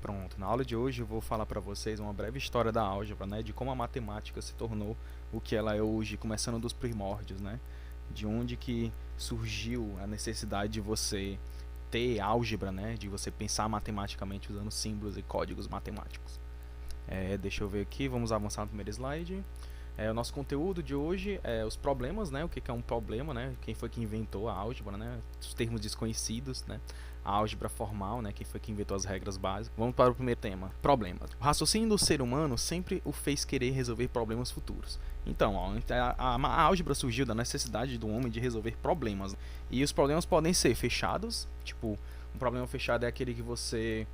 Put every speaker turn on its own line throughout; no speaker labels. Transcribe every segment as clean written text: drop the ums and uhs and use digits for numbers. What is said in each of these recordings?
Pronto, na aula de hoje eu vou falar para vocês uma breve história da álgebra, né, de como a matemática se tornou o que ela é hoje, começando dos primórdios, né, de onde que surgiu a necessidade de você ter álgebra, né, de você pensar matematicamente usando símbolos e códigos matemáticos. Deixa eu ver aqui, vamos avançar no primeiro slide. O nosso conteúdo de hoje é os problemas, né? O que é um problema, né? Quem foi que inventou a álgebra, né? Os termos desconhecidos, né? A álgebra formal, né? Quem foi que inventou as regras básicas. Vamos para o primeiro tema, problemas. O raciocínio do ser humano sempre o fez querer resolver problemas futuros. Então, ó, a álgebra surgiu da necessidade do homem de resolver problemas. E os problemas podem ser fechados, tipo, um problema fechado é aquele que você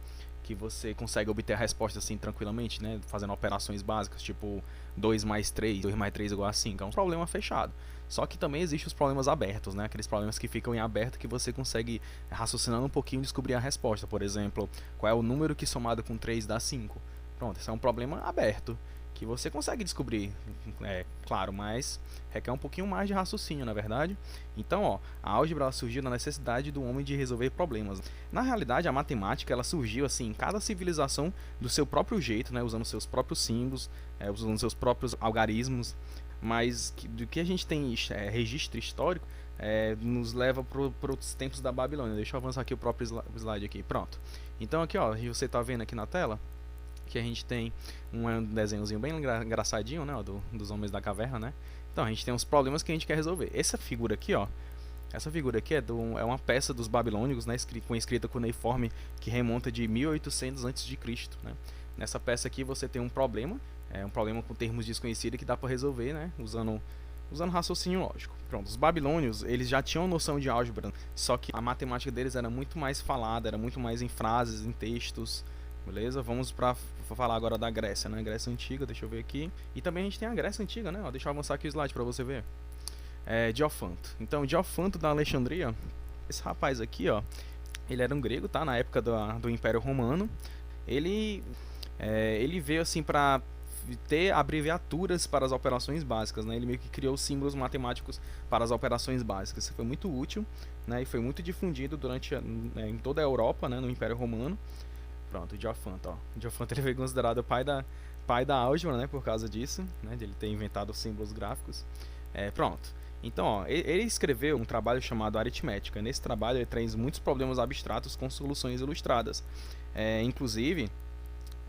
consegue obter a resposta assim tranquilamente, né? Fazendo operações básicas, tipo 2 mais 3, 2 mais 3 igual a 5. É um problema fechado. Só que também existem os problemas abertos, né? Aqueles problemas que ficam em aberto que você consegue, raciocinando um pouquinho, descobrir a resposta. Por exemplo, qual é o número que somado com 3 dá 5? Pronto, esse é um problema aberto que você consegue descobrir, claro, mas requer um pouquinho mais de raciocínio, na verdade. Então, ó, a álgebra surgiu na necessidade do homem de resolver problemas. Na realidade, a matemática ela surgiu assim em cada civilização do seu próprio jeito, né, usando seus próprios símbolos, usando seus próprios algarismos, mas do que a gente tem registro histórico nos leva para os tempos da Babilônia. Deixa eu avançar aqui o próprio slide aqui, pronto. Então aqui, ó, você está vendo aqui na tela que a gente tem um desenhozinho bem engraçadinho, né, ó, dos homens da caverna, né? Então a gente tem uns problemas que a gente quer resolver. Essa figura aqui, ó, é uma peça dos babilônicos, né, com escrita cuneiforme que remonta de 1800 a.C., né? Nessa peça aqui você tem um problema com termos desconhecidos que dá para resolver, né, usando raciocínio lógico. Pronto, os babilônios, eles já tinham noção de álgebra, só que a matemática deles era muito mais falada, era muito mais em frases, em textos. Beleza? Vamos para falar agora da Grécia, né? Grécia Antiga, deixa eu ver aqui. E também a gente tem a Grécia Antiga, né? Ó, deixa eu avançar aqui o slide para você ver. Diofanto. Então, Diofanto da Alexandria, esse rapaz aqui, ó, ele era um grego, tá? Na época do Império Romano. Ele veio assim para ter abreviaturas para as operações básicas, né? Ele meio que criou símbolos matemáticos para as operações básicas. Isso foi muito útil, né? E foi muito difundido em toda a Europa, né? No Império Romano. Pronto, o Diofanto, ó. O Diofanto ele foi considerado o pai da álgebra, né, por causa disso, né, de ele ter inventado os símbolos gráficos. Pronto. Então, ó, ele escreveu um trabalho chamado Aritmética. Nesse trabalho ele traz muitos problemas abstratos com soluções ilustradas. Inclusive,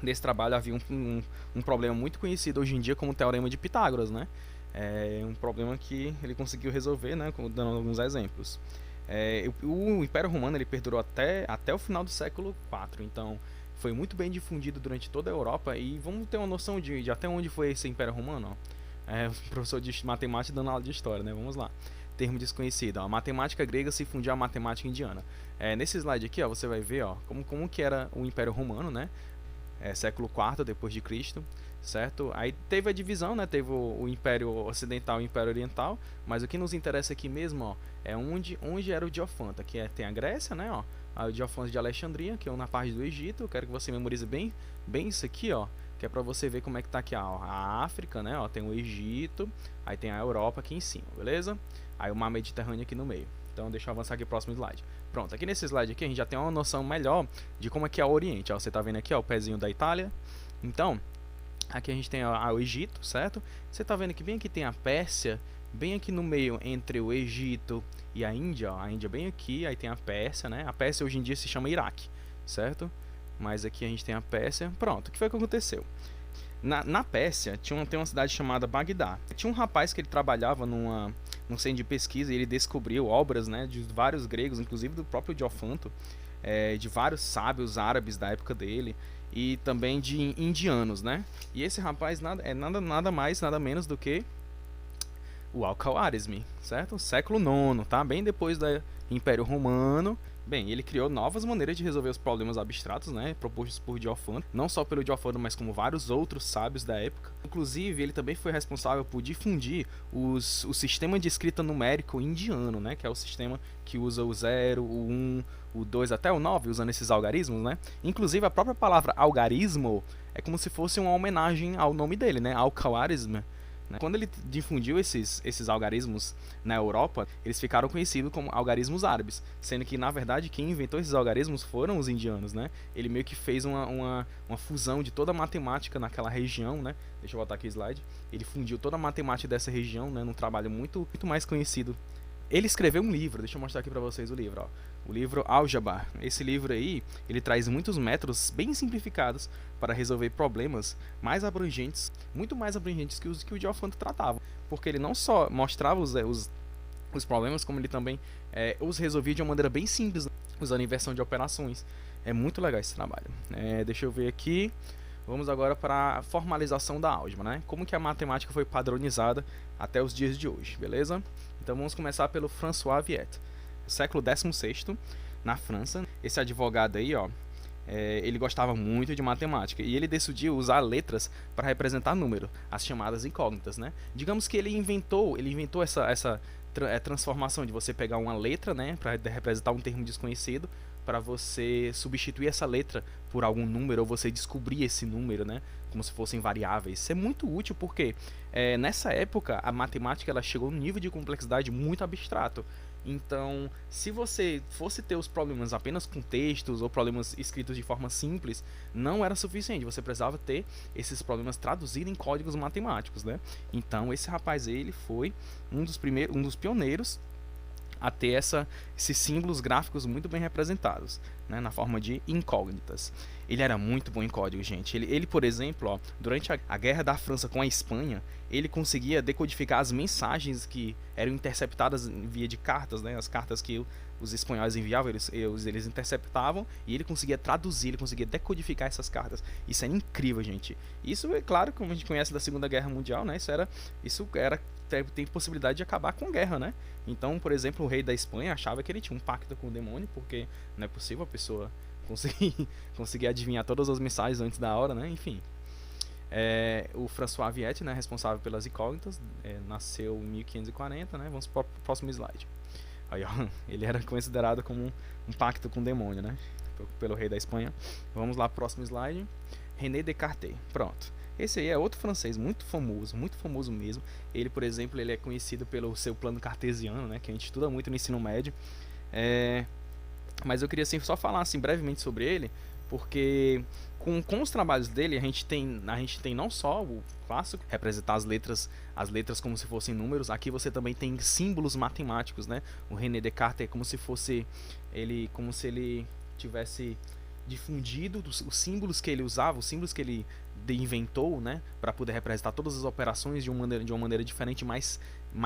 nesse trabalho havia um problema muito conhecido hoje em dia como o Teorema de Pitágoras, né? Um problema que ele conseguiu resolver, né, dando alguns exemplos. O Império Romano ele perdurou até o final do século IV, então foi muito bem difundido durante toda a Europa. E vamos ter uma noção de até onde foi esse Império Romano, ó. O professor de matemática dando aula de história, né? Vamos lá. Termo desconhecido, ó. A matemática grega se fundiu à matemática indiana. Nesse slide aqui, ó, você vai ver, ó, como que era o Império Romano, né? Século IV depois de Cristo, certo? Aí teve a divisão, né? Teve o Império Ocidental e o Império Oriental, mas o que nos interessa aqui mesmo, ó, é onde era o Diofanto. Aqui tem a Grécia, né? Ó, o Diofanto de Alexandria, que é na parte do Egito. Eu quero que você memorize bem isso aqui, ó, que é para você ver como é que tá aqui, ó, a África, né? Ó, tem o Egito, aí tem a Europa aqui em cima, beleza? Aí o Mar Mediterrâneo aqui no meio. Então deixa eu avançar aqui o próximo slide. Pronto, aqui nesse slide aqui a gente já tem uma noção melhor de como é que é o Oriente. Ó, você tá vendo aqui, ó, o pezinho da Itália. Então, aqui a gente tem o Egito, certo? Você tá vendo que bem aqui tem a Pérsia, bem aqui no meio entre o Egito e a Índia, ó, a Índia bem aqui, aí tem a Pérsia, né? A Pérsia hoje em dia se chama Iraque, certo? Mas aqui a gente tem a Pérsia. Pronto, o que foi que aconteceu? Na Pérsia tem uma cidade chamada Bagdá. Tinha um rapaz que ele trabalhava num centro de pesquisa e ele descobriu obras, né, de vários gregos, inclusive do próprio Diofanto, de vários sábios árabes da época dele e também de indianos, né? E esse rapaz nada mais, nada menos do que o Al-Khwarizmi, certo? Século IX, tá? Bem depois do Império Romano. Bem, ele criou novas maneiras de resolver os problemas abstratos, né, propostos por Diofanto, não só pelo Diofanto, mas como vários outros sábios da época. Inclusive, ele também foi responsável por difundir o sistema de escrita numérico indiano, né, que é o sistema que usa o 0, o 1, o 2 até o 9, usando esses algarismos, né? Inclusive, a própria palavra algarismo é como se fosse uma homenagem ao nome dele, né, Al-Khwarizmi. né? Quando ele difundiu esses algarismos na Europa, eles ficaram conhecidos como algarismos árabes, sendo que, na verdade, quem inventou esses algarismos foram os indianos, né? Ele meio que fez uma fusão de toda a matemática naquela região, né? Deixa eu botar aqui o slide. Ele fundiu toda a matemática dessa região, né, num trabalho muito mais conhecido. Ele escreveu um livro, deixa eu mostrar aqui pra vocês o livro, ó. O livro Álgebra. Esse livro aí, ele traz muitos métodos bem simplificados para resolver problemas mais abrangentes, muito mais abrangentes que o Diofanto tratava. Porque ele não só mostrava os problemas, como ele também os resolvia de uma maneira bem simples, usando inversão de operações. É muito legal esse trabalho. Deixa eu ver aqui. Vamos agora para a formalização da álgebra, né? Como que a matemática foi padronizada até os dias de hoje, beleza? Então vamos começar pelo François Viette, século XVI, na França. Esse advogado aí, ó, ele gostava muito de matemática e ele decidiu usar letras para representar número, as chamadas incógnitas, né? Digamos que ele inventou essa transformação de você pegar uma letra, né, para representar um termo desconhecido, para você substituir essa letra por algum número ou você descobrir esse número, né, como se fossem variáveis. Isso é muito útil porque nessa época a matemática ela chegou a um nível de complexidade muito abstrato. Então, se você fosse ter os problemas apenas com textos ou problemas escritos de forma simples, não era suficiente. Você precisava ter esses problemas traduzidos em códigos matemáticos, né? Então, esse rapaz aí, ele foi um dos pioneiros a ter esses símbolos gráficos muito bem representados, né, na forma de incógnitas. Ele era muito bom em código, gente. Ele por exemplo, ó, durante a Guerra da França com a Espanha, ele conseguia decodificar as mensagens que eram interceptadas via de cartas, né, as cartas que os espanhóis enviavam, eles interceptavam e ele conseguia traduzir, ele conseguia decodificar essas cartas. Isso é incrível, gente. Isso é claro, como a gente conhece da Segunda Guerra Mundial, né? Tem possibilidade de acabar com guerra, né? Então, por exemplo, o rei da Espanha achava que ele tinha um pacto com o demônio, porque não é possível a pessoa conseguir adivinhar todas as mensagens antes da hora, né? Enfim. O François Viette, né, responsável pelas incógnitas, nasceu em 1540, né? Vamos para o próximo slide. Aí, ó, ele era considerado como um pacto com o demônio, né? Pelo rei da Espanha. Vamos lá, próximo slide. René Descartes. Pronto. Esse aí é outro francês muito famoso mesmo. Ele, por exemplo, ele é conhecido pelo seu plano cartesiano, né, que a gente estuda muito no ensino médio. Mas eu queria assim, só falar assim, brevemente sobre ele, porque com os trabalhos dele a gente tem não só o clássico, representar as letras como se fossem números. Aqui você também tem símbolos matemáticos, né? O René Descartes é como se ele tivesse difundido os símbolos que ele usava, os símbolos que ele inventou, né, para poder representar todas as operações de uma maneira diferente, mais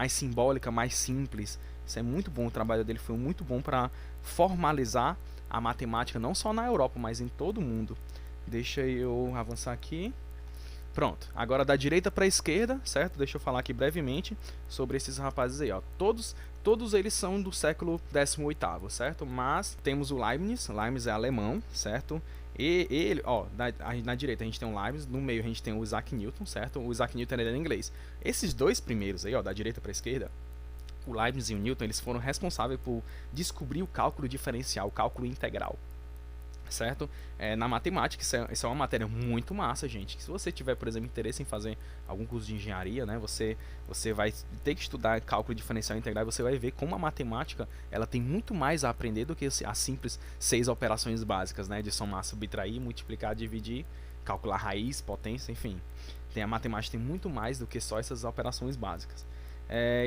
simbólica, mais simples. Isso é muito bom, o trabalho dele foi muito bom para formalizar a matemática não só na Europa, mas em todo o mundo. Deixa eu avançar aqui. Pronto, agora da direita para a esquerda, certo? Deixa eu falar aqui brevemente sobre esses rapazes aí, ó. Todos eles são do século XVIII, certo? Mas temos o Leibniz é alemão, certo? E ele, ó, na direita a gente tem o Leibniz, no meio a gente tem o Isaac Newton, certo? O Isaac Newton ele é inglês. Esses dois primeiros aí, ó, da direita para a esquerda, o Leibniz e o Newton, eles foram responsáveis por descobrir o cálculo diferencial, o cálculo integral. Certo? Na matemática, isso é uma matéria muito massa, gente. Se você tiver, por exemplo, interesse em fazer algum curso de engenharia, né, você vai ter que estudar cálculo diferencial integral e você vai ver como a matemática ela tem muito mais a aprender do que as simples 6 operações básicas, né, de somar, subtrair, multiplicar, dividir, calcular raiz, potência, enfim. A matemática tem muito mais do que só essas operações básicas.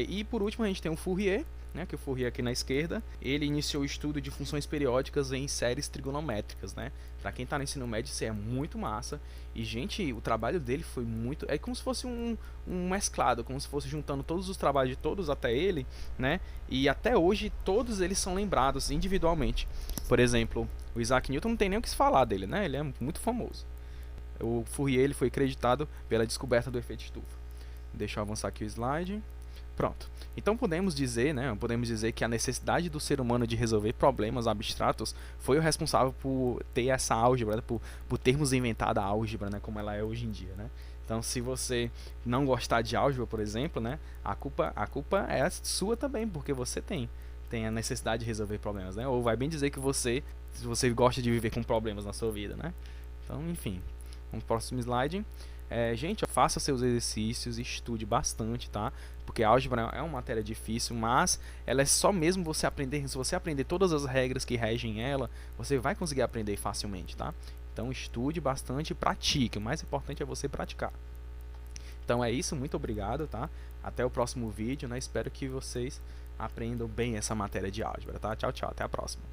E por último a gente tem o Fourier, né, que o Fourier aqui na esquerda, ele iniciou o estudo de funções periódicas em séries trigonométricas, né? Para quem está no ensino médio isso é muito massa. E gente, o trabalho dele foi muito, é como se fosse um mesclado, como se fosse juntando todos os trabalhos de todos até ele, né? E até hoje todos eles são lembrados individualmente. Por exemplo, o Isaac Newton não tem nem o que se falar dele, né? Ele é muito famoso. O Fourier ele foi acreditado pela descoberta do efeito estufa. Deixa eu avançar aqui o slide. Pronto. Então podemos dizer que a necessidade do ser humano de resolver problemas abstratos foi o responsável por ter essa álgebra, por termos inventado a álgebra, né, como ela é hoje em dia, né? Então, se você não gostar de álgebra, por exemplo, né, a culpa é sua também, porque você tem a necessidade de resolver problemas, né? Ou vai bem dizer que você gosta de viver com problemas na sua vida, né? Então, enfim. Vamos pro próximo slide. Gente, faça seus exercícios, estude bastante, tá? Porque a álgebra é uma matéria difícil, mas ela é só mesmo você aprender. Se você aprender todas as regras que regem ela, você vai conseguir aprender facilmente, tá? Então estude bastante e pratique. O mais importante é você praticar. Então é isso, muito obrigado, tá? Até o próximo vídeo, né? Espero que vocês aprendam bem essa matéria de álgebra, tá? Tchau, tchau, até a próxima.